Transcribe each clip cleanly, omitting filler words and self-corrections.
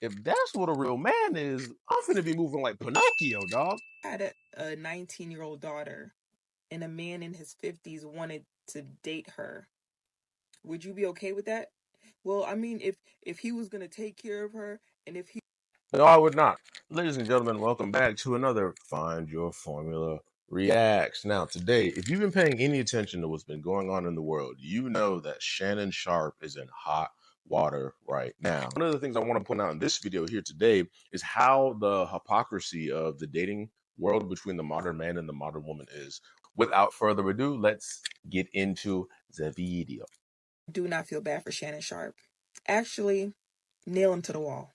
if that's what a real man is, I'm finna be moving like Pinocchio, dog. Had a 19-year-old daughter and a man in his 50s wanted to date her, would you be okay with that? Well, I mean, if he was gonna take care of her, and if he No, I would not. Ladies and gentlemen, welcome back to another Find Your Formula Reacts. Now, today, if you've been paying any attention to what's been going on in the world, you know that Shannon Sharp is in hot water right now. One of the things I want to point out in this video here today is how the hypocrisy of the dating world between the modern man and the modern woman is. Without further ado, let's get into the video. do not feel bad for Shannon Sharp. Actually, nail him to the wall.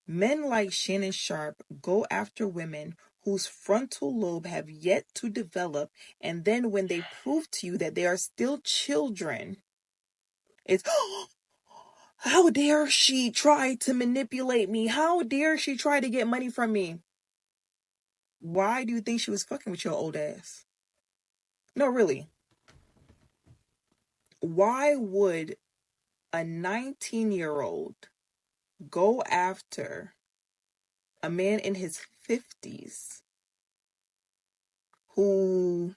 Men like Shannon Sharp go after women whose frontal lobe have yet to develop, and then when they prove to you that they are still children, it's how dare she try to manipulate me? How dare she try to get money from me? Why do you think she was fucking with your old ass? No, really. Why would a 19-year-old go after a man in his 50s who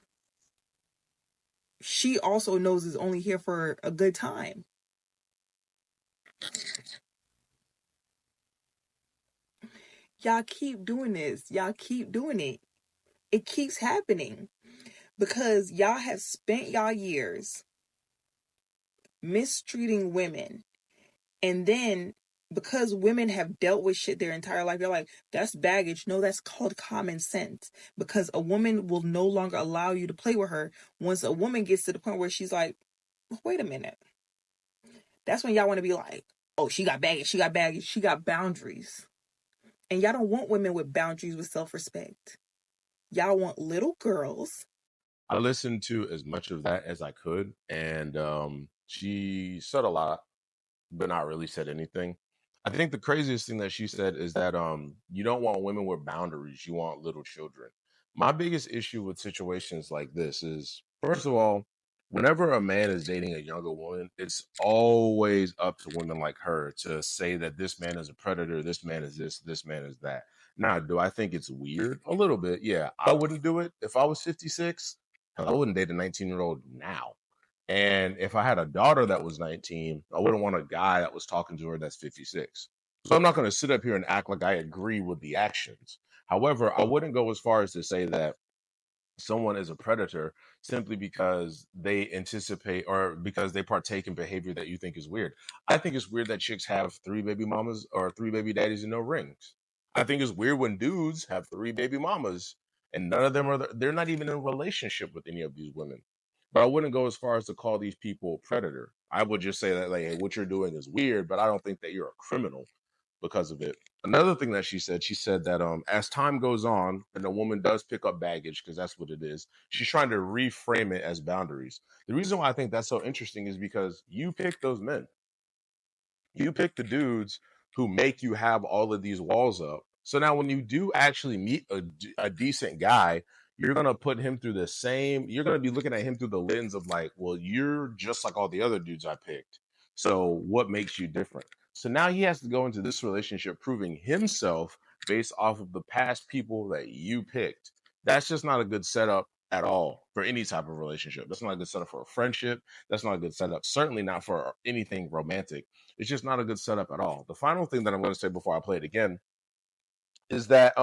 she also knows is only here for a good time? Y'all keep doing this. Y'all keep doing it. It keeps happening because y'all have spent y'all years mistreating women. And then because women have dealt with shit their entire life, you're like, that's baggage. No, that's called common sense. Because a woman will no longer allow you to play with her once a woman gets to the point where she's like, wait a minute. That's when y'all want to be like, oh, she got baggage, she got baggage, she got boundaries. And y'all don't want women with boundaries, with self-respect. Y'all want little girls. I listened to as much of that as I could, and she said a lot, but not really said anything. I think the craziest thing that she said is that you don't want women with boundaries, you want little children. My biggest issue with situations like this is, first of all, whenever a man is dating a younger woman, it's always up to women like her to say that this man is a predator, this man is this man is that. Now, do I think it's weird? A little bit, yeah. I wouldn't do it if I was 56. Hell, I wouldn't date a 19-year-old now. And if I had a daughter that was 19, I wouldn't want a guy that was talking to her that's 56. So I'm not going to sit up here and act like I agree with the actions. However, I wouldn't go as far as to say that someone is a predator simply because they anticipate or because they partake in behavior that you think is weird. I think it's weird that chicks have three baby mamas or three baby daddies and no rings. I think it's weird when dudes have three baby mamas and none of them are, they're not even in a relationship with any of these women. But I wouldn't go as far as to call these people predator. I would just say that, like, hey, what you're doing is weird, but I don't think that you're a criminal because of it. Another thing that she said that as time goes on and a woman does pick up baggage, because that's what it is, she's trying to reframe it as boundaries. The reason why I think that's so interesting is because you pick those men. You pick the dudes who make you have all of these walls up. So now when you do actually meet a decent guy, you're going to put him through the same, you're going to be looking at him through the lens of like, well, you're just like all the other dudes I picked. So what makes you different? So now he has to go into this relationship proving himself based off of the past people that you picked. That's just not a good setup at all for any type of relationship. That's not a good setup for a friendship. That's not a good setup. Certainly not for anything romantic. It's just not a good setup at all. The final thing that I'm going to say before I play it again is that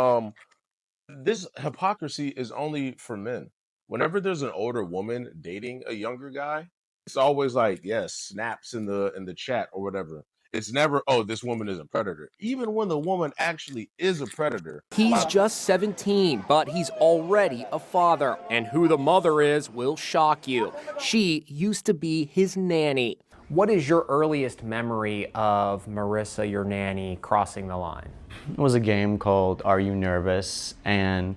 this hypocrisy is only for men. Whenever there's an older woman dating a younger guy, it's always like, yes, snaps in the chat or whatever. It's never, oh, this woman is a predator. Even when the woman actually is a predator. He's just 17, but he's already a father. And who the mother is will shock you. She used to be his nanny. What is your earliest memory of Marissa, your nanny, crossing the line? It was a game called Are You Nervous? And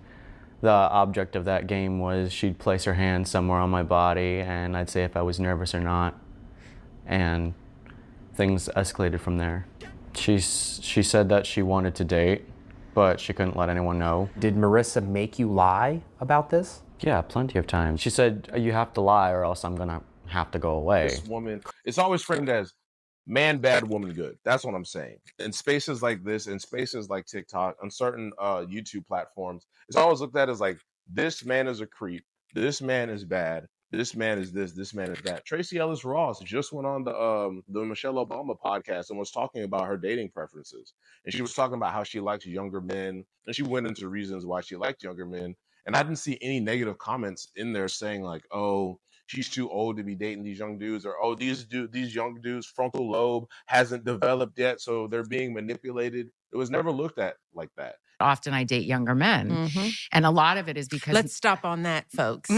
the object of that game was she'd place her hand somewhere on my body and I'd say if I was nervous or not. And things escalated from there. She said that she wanted to date, but she couldn't let anyone know. Did Marissa make you lie about this? Yeah, plenty of times. She said, you have to lie or else I'm gonna have to go away. This woman, it's always framed as man bad, woman good. That's what I'm saying. In spaces like this, in spaces like TikTok, on certain YouTube platforms, it's always looked at as like, this man is a creep, this man is bad, this man is this man is that. Tracy Ellis Ross just went on the Michelle Obama podcast and was talking about her dating preferences. And she was talking about how she likes younger men, and she went into reasons why she liked younger men. And I didn't see any negative comments in there saying like, oh, she's too old to be dating these young dudes, or oh, these young dudes frontal lobe hasn't developed yet, so they're being manipulated. It was never looked at like that. Often I date younger men, and a lot of it is because Let's stop on that, folks.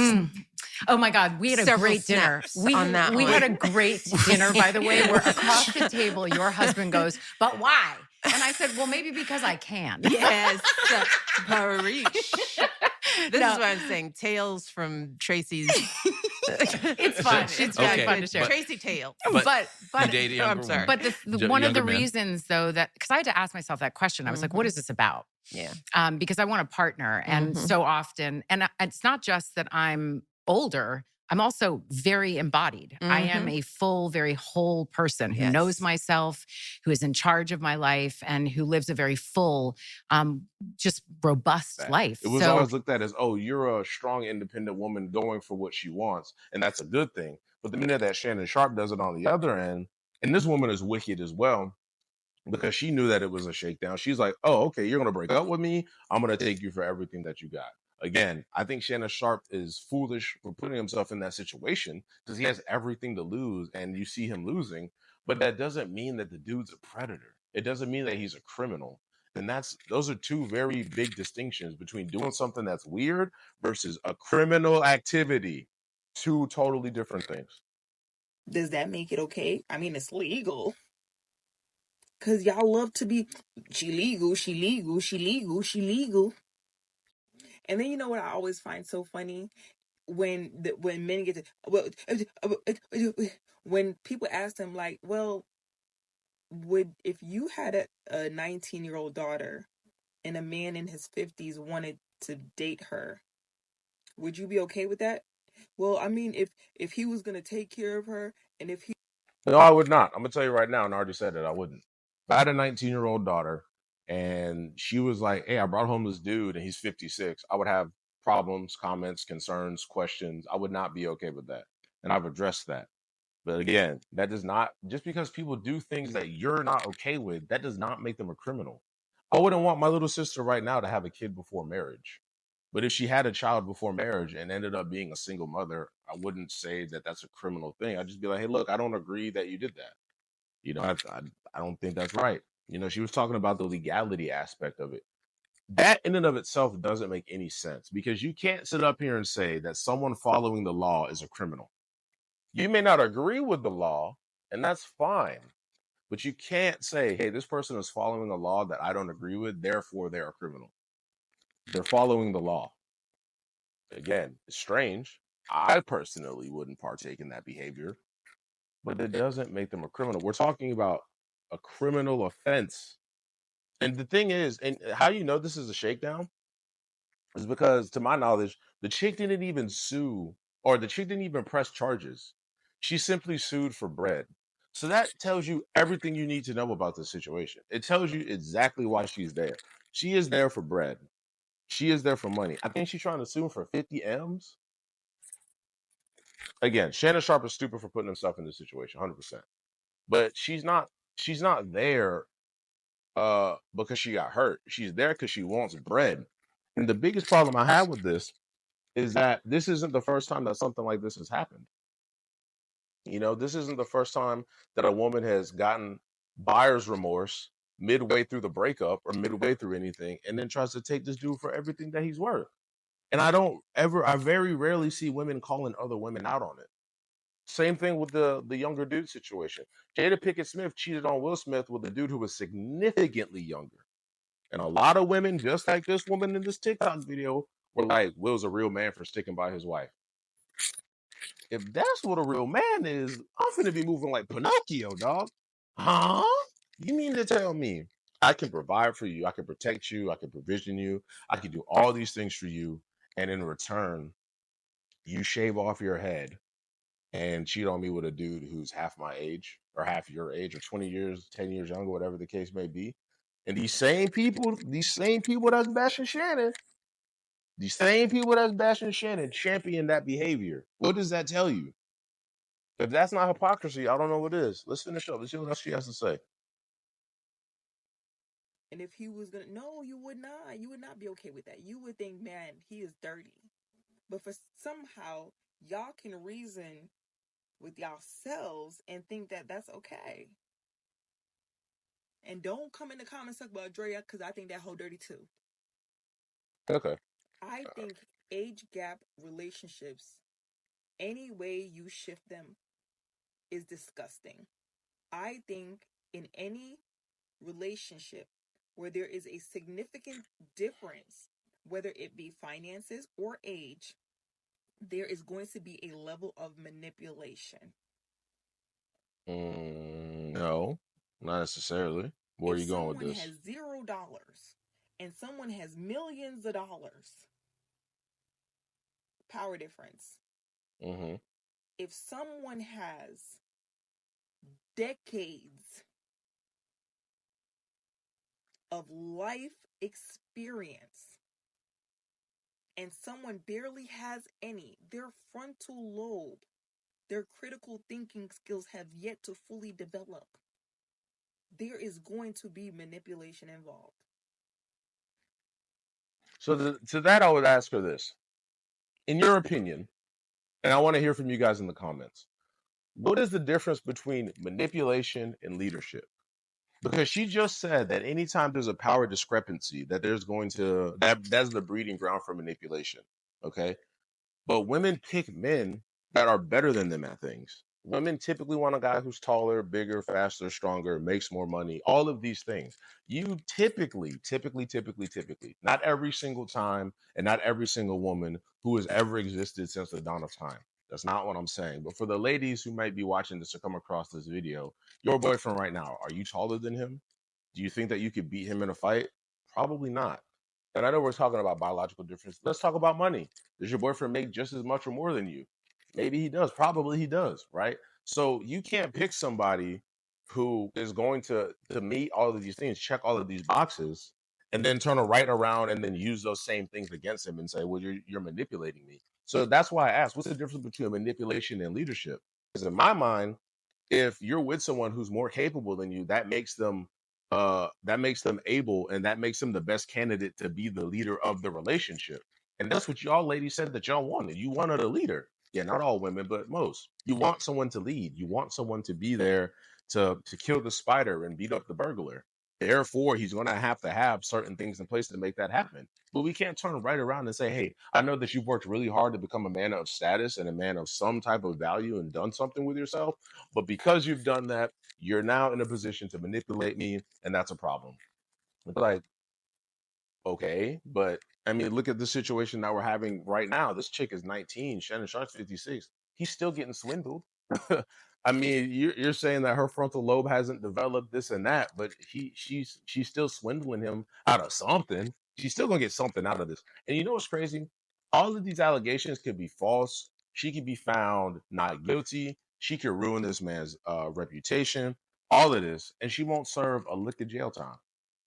Oh my God, we had a great dinner. We had a great dinner, by the way, where across the table your husband goes, "But why?" And I said, "Well, maybe because I can." Yes, Parish. This is what I'm saying. Tales from Tracy's. It's fun. It's very fun to share. Tracy tales. But you date a younger woman. But one of the younger men. reasons, though, that because I had to ask myself that question, I was like, "What is this about?" Yeah. Because I want a partner, and so often, and it's not just that I'm older. I'm also very embodied. I am a full, very whole person who knows myself, who is in charge of my life, and who lives a very full, just robust life. It was always looked at as, oh, you're a strong, independent woman going for what she wants, and that's a good thing. But the minute that Shannon Sharp does it on the other end, and this woman is wicked as well, because she knew that it was a shakedown. She's like, oh, okay, you're going to break up with me. I'm going to take you for everything that you got. Again, I think Shannon Sharp is foolish for putting himself in that situation because he has everything to lose and you see him losing. But that doesn't mean that the dude's a predator. It doesn't mean that he's a criminal. And those are two very big distinctions between doing something that's weird versus a criminal activity. Two totally different things. Does that make it okay? I mean, it's legal. Because y'all love to be, she legal, she legal, she legal, she legal. And then you know what I always find so funny? When men get to, when people ask them like, well, if you had a 19-year-old daughter and a man in his 50s wanted to date her, would you be okay with that? Well, I mean, if he was gonna take care of her, and if he No, I would not. I'm gonna tell you right now, and I already said it, I wouldn't. If I had a 19-year-old daughter and she was like, hey, I brought home this dude and he's 56, I would have problems, comments, concerns, questions. I would not be okay with that. And I've addressed that. But again, that does not, just because people do things that you're not okay with, that does not make them a criminal. I wouldn't want my little sister right now to have a kid before marriage. But if she had a child before marriage and ended up being a single mother, I wouldn't say that that's a criminal thing. I'd just be like, hey, look, I don't agree that you did that. You know, I don't think that's right. You know, she was talking about the legality aspect of it. That in and of itself doesn't make any sense because you can't sit up here and say that someone following the law is a criminal. You may not agree with the law, and that's fine. But you can't say, hey, this person is following a law that I don't agree with, therefore they're a criminal. They're following the law. Again, it's strange. I personally wouldn't partake in that behavior, but it doesn't make them a criminal. We're talking about a criminal offense. And the thing is, and how you know this is a shakedown is because, to my knowledge, the chick didn't even sue, or the chick didn't even press charges. She simply sued for bread. So that tells you everything you need to know about this situation. It tells you exactly why she's there. She is there for bread. She is there for money. I think she's trying to sue him for 50 M's. Again, Shannon Sharp is stupid for putting himself in this situation, 100%. But she's not there because she got hurt. She's there because she wants bread. And the biggest problem I have with this is that this isn't the first time that something like this has happened. You know, this isn't the first time that a woman has gotten buyer's remorse midway through the breakup or midway through anything and then tries to take this dude for everything that he's worth. And I very rarely see women calling other women out on it. Same thing with the younger dude situation. Jada Pinkett Smith cheated on Will Smith with a dude who was significantly younger. And a lot of women, just like this woman in this TikTok video, were like, Will's a real man for sticking by his wife. If that's what a real man is, I'm finna be moving like Pinocchio, dog. Huh? You mean to tell me I can provide for you, I can protect you, I can provision you, I can do all these things for you, and in return, you shave off your head and cheat on me with a dude who's half my age or half your age or 20 years, 10 years younger, whatever the case may be. And these same people that's bashing Shannon, champion that behavior. What does that tell you? If that's not hypocrisy, I don't know what is. Let's finish up. Let's see what else she has to say. And if he was gonna, no, you would not. You would not be okay with that. You would think, man, he is dirty. But for somehow y'all can reason with yourselves and think that that's okay. And don't come in the comments talk about Drea, because I think that whole dirty too. Okay. I think age gap relationships, any way you shift them, is disgusting. I think in any relationship where there is a significant difference, whether it be finances or age, there is going to be a level of manipulation. No, not necessarily. Where are If you going with someone this? has $0 and someone has millions of dollars, power difference. Mm-hmm. If someone has decades of life experience and someone barely has any, their frontal lobe, their critical thinking skills have yet to fully develop, there is going to be manipulation involved. So to that, I would ask her this: in your opinion, and I want to hear from you guys in the comments, what is the difference between manipulation and leadership? Because she just said that anytime there's a power discrepancy, that there's going to that's the breeding ground for manipulation. Okay. But women pick men that are better than them at things. Women typically want a guy who's taller, bigger, faster, stronger, makes more money, all of these things. You typically, not every single time and not every single woman who has ever existed since the dawn of time. That's not what I'm saying. But for the ladies who might be watching this or come across this video, your boyfriend right now, are you taller than him? Do you think that you could beat him in a fight? Probably not. And I know we're talking about biological difference. Let's talk about money. Does your boyfriend make just as much or more than you? Maybe he does. Probably he does, right? So you can't pick somebody who is going to meet all of these things, check all of these boxes, and then turn right around and then use those same things against him and say, "Well, you're manipulating me." So that's why I asked, what's the difference between manipulation and leadership? Because in my mind, if you're with someone who's more capable than you, that makes them able, and that makes them the best candidate to be the leader of the relationship. And that's what y'all ladies said that y'all wanted. You wanted a leader. Yeah, not all women, but most. You want someone to lead. You want someone to be there to kill the spider and beat up the burglar. Therefore, he's going to have certain things in place to make that happen. But we can't turn right around and say, "Hey, I know that you've worked really hard to become a man of status and a man of some type of value and done something with yourself. But because you've done that, you're now in a position to manipulate me, and that's a problem." It's like, okay, but I mean, look at the situation that we're having right now. This chick is 19, Shannon Sharp's 56. He's still getting swindled. I mean, you're saying that her frontal lobe hasn't developed this and that, but she's still swindling him out of something. She's still gonna get something out of this. And you know what's crazy? All of these allegations could be false. She could be found not guilty. She could ruin this man's reputation. All of this, and she won't serve a lick of jail time.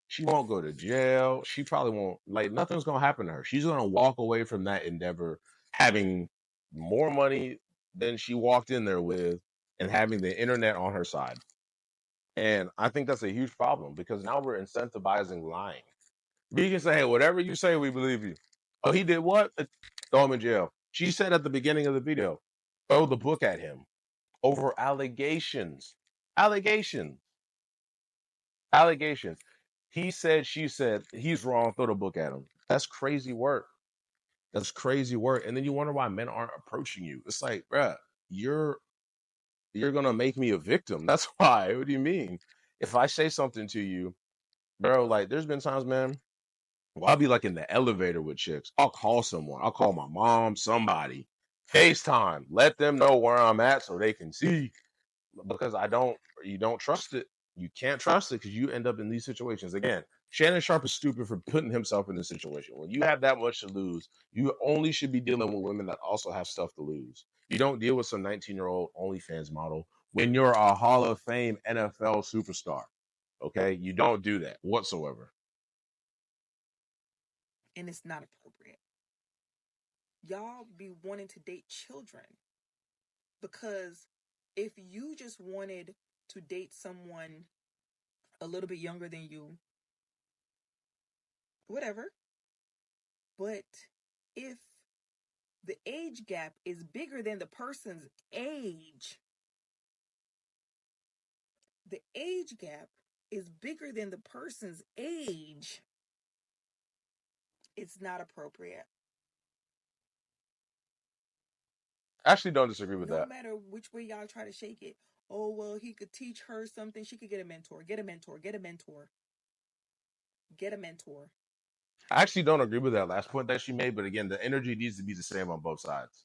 She won't go to jail. She probably won't, like, nothing's gonna happen to her. She's gonna walk away from that endeavor having more money than she walked in there with and having the internet on her side. And I think that's a huge problem because now we're incentivizing lying. We can say, "Hey, whatever you say, we believe you." Oh, he did what? Throw him in jail. She said at the beginning of the video, throw the book at him over allegations. Allegations. Allegations. He said, she said, he's wrong, throw the book at him. That's crazy work. That's crazy work. And then you wonder why men aren't approaching you. It's like, bruh, you're gonna make me a victim. That's why. What do you mean? If I say something to you, bro, like there's been times, man, well, I'll be like in the elevator with chicks. I'll call someone. I'll call my mom, somebody. FaceTime. Let them know where I'm at so they can see. Because you don't trust it. You can't trust it because you end up in these situations. Again, Shannon Sharp is stupid for putting himself in this situation. When you have that much to lose, you only should be dealing with women that also have stuff to lose. You don't deal with some 19-year-old OnlyFans model when you're a Hall of Fame NFL superstar. Okay? You don't do that whatsoever. And it's not appropriate. Y'all be wanting to date children. Because if you just wanted to date someone a little bit younger than you, whatever. But if the age gap is bigger than the person's age, the age gap is bigger than the person's age, it's not appropriate. I actually don't disagree with No that. matter which way y'all try to shake it. Oh, well, he could teach her something. She could get a mentor. Get a mentor. Get a mentor. Get a mentor. I actually don't agree with that last point that she made, but again, the energy needs to be the same on both sides.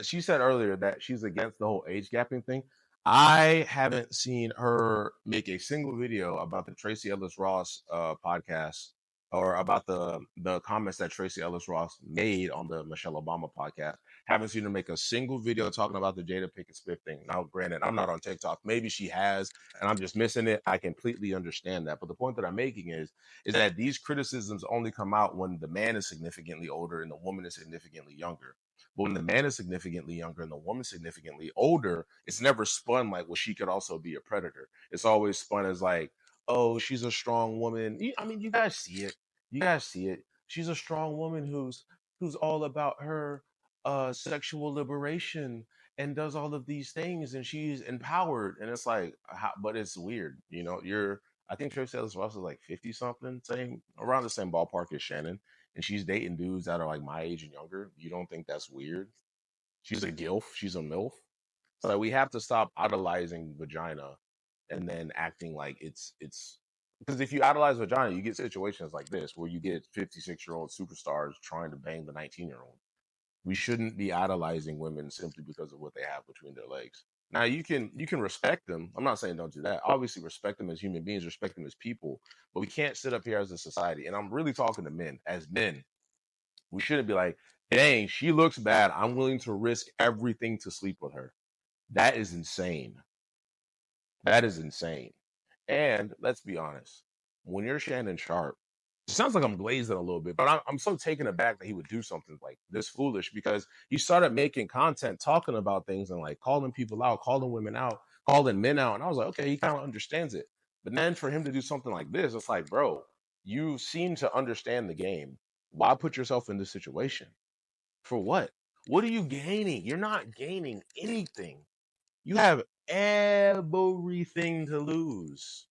She said earlier that she's against the whole age gapping thing. I haven't seen her make a single video about the Tracy Ellis Ross podcast or about the comments that Tracy Ellis Ross made on the Michelle Obama podcast. Haven't seen her make a single video talking about the Jada Pinkett Smith thing. Now, granted, I'm not on TikTok. Maybe she has, and I'm just missing it. I completely understand that. But the point that I'm making is that these criticisms only come out when the man is significantly older and the woman is significantly younger. But when the man is significantly younger and the woman significantly older, it's never spun like, well, she could also be a predator. It's always spun as like, oh, she's a strong woman. I mean, you guys see it. You guys see it. She's a strong woman who's all about her sexual liberation and does all of these things, and she's empowered. And it's like, but it's weird, you know. I think Tracy Ellis Ross is like 50 something, same around the same ballpark as Shannon, and she's dating dudes that are like my age and younger. You don't think that's weird? She's a gilf. She's a milf. So like, we have to stop idolizing vagina and then acting like it's because if you idolize vagina, you get situations like this where you get 56-year-old superstars trying to bang the 19-year-old. We shouldn't be idolizing women simply because of what they have between their legs. Now you can respect them. I'm not saying don't do that. Obviously respect them as human beings, respect them as people, but we can't sit up here as a society. And I'm really talking to men. As men, we shouldn't be like, dang, she looks bad. I'm willing to risk everything to sleep with her. That is insane. That is insane. And let's be honest, when you're Shannon Sharp, it sounds like I'm glazing a little bit, but I'm so taken aback that he would do something like this foolish because he started making content talking about things and like calling people out, calling women out, calling men out. And I was like, okay, he kind of understands it. But then for him to do something like this, it's like, bro, you seem to understand the game. Why put yourself in this situation? For what? What are you gaining? You're not gaining anything. You have everything to lose.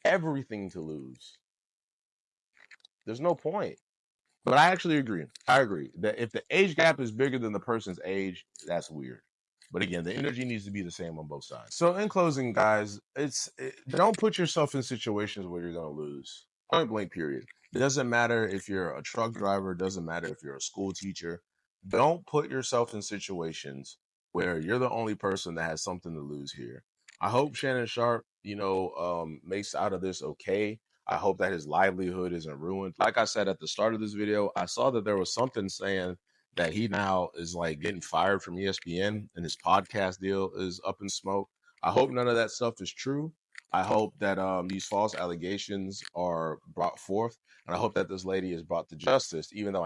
Everything to lose. There's no point. But I actually agree. I agree that if the age gap is bigger than the person's age, that's weird. But again, the energy needs to be the same on both sides. So in closing, guys, don't put yourself in situations where you're going to lose. Point blank, period. It doesn't matter if you're a truck driver. It doesn't matter if you're a school teacher. Don't put yourself in situations where you're the only person that has something to lose here. I hope Shannon Sharp, makes out of this okay. I hope that his livelihood isn't ruined. Like I said at the start of this video, I saw that there was something saying that he now is like getting fired from ESPN and his podcast deal is up in smoke. I hope none of that stuff is true. I hope that these false allegations are brought forth, and I hope that this lady is brought to justice, even though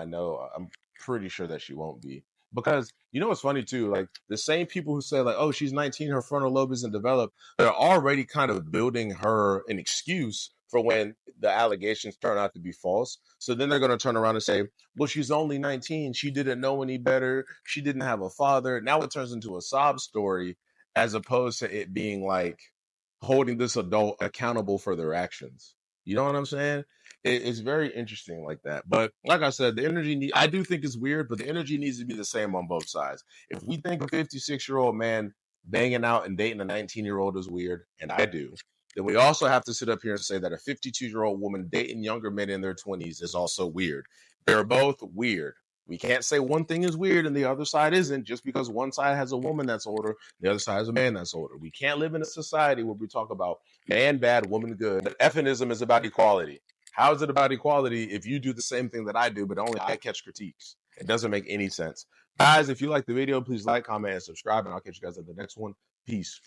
I'm pretty sure that she won't be. Because you know what's funny too, like the same people who say like, oh, she's 19, her frontal lobe isn't developed, they're already kind of building her an excuse for when the allegations turn out to be false. So then they're going to turn around and say, well, she's only 19. She didn't know any better. She didn't have a father. Now it turns into a sob story as opposed to it being like holding this adult accountable for their actions. You know what I'm saying? It's very interesting like that. But like I said, the energy, I do think it's weird, but the energy needs to be the same on both sides. If we think a 56-year-old man banging out and dating a 19-year-old is weird, and I do, then we also have to sit up here and say that a 52-year-old woman dating younger men in their 20s is also weird. They're both weird. We can't say one thing is weird and the other side isn't just because one side has a woman that's older, the other side has a man that's older. We can't live in a society where we talk about man bad, woman good. Effinism is about equality. How is it about equality if you do the same thing that I do, but only I catch critiques? It doesn't make any sense. Guys, if you like the video, please like, comment, and subscribe, and I'll catch you guys at the next one. Peace.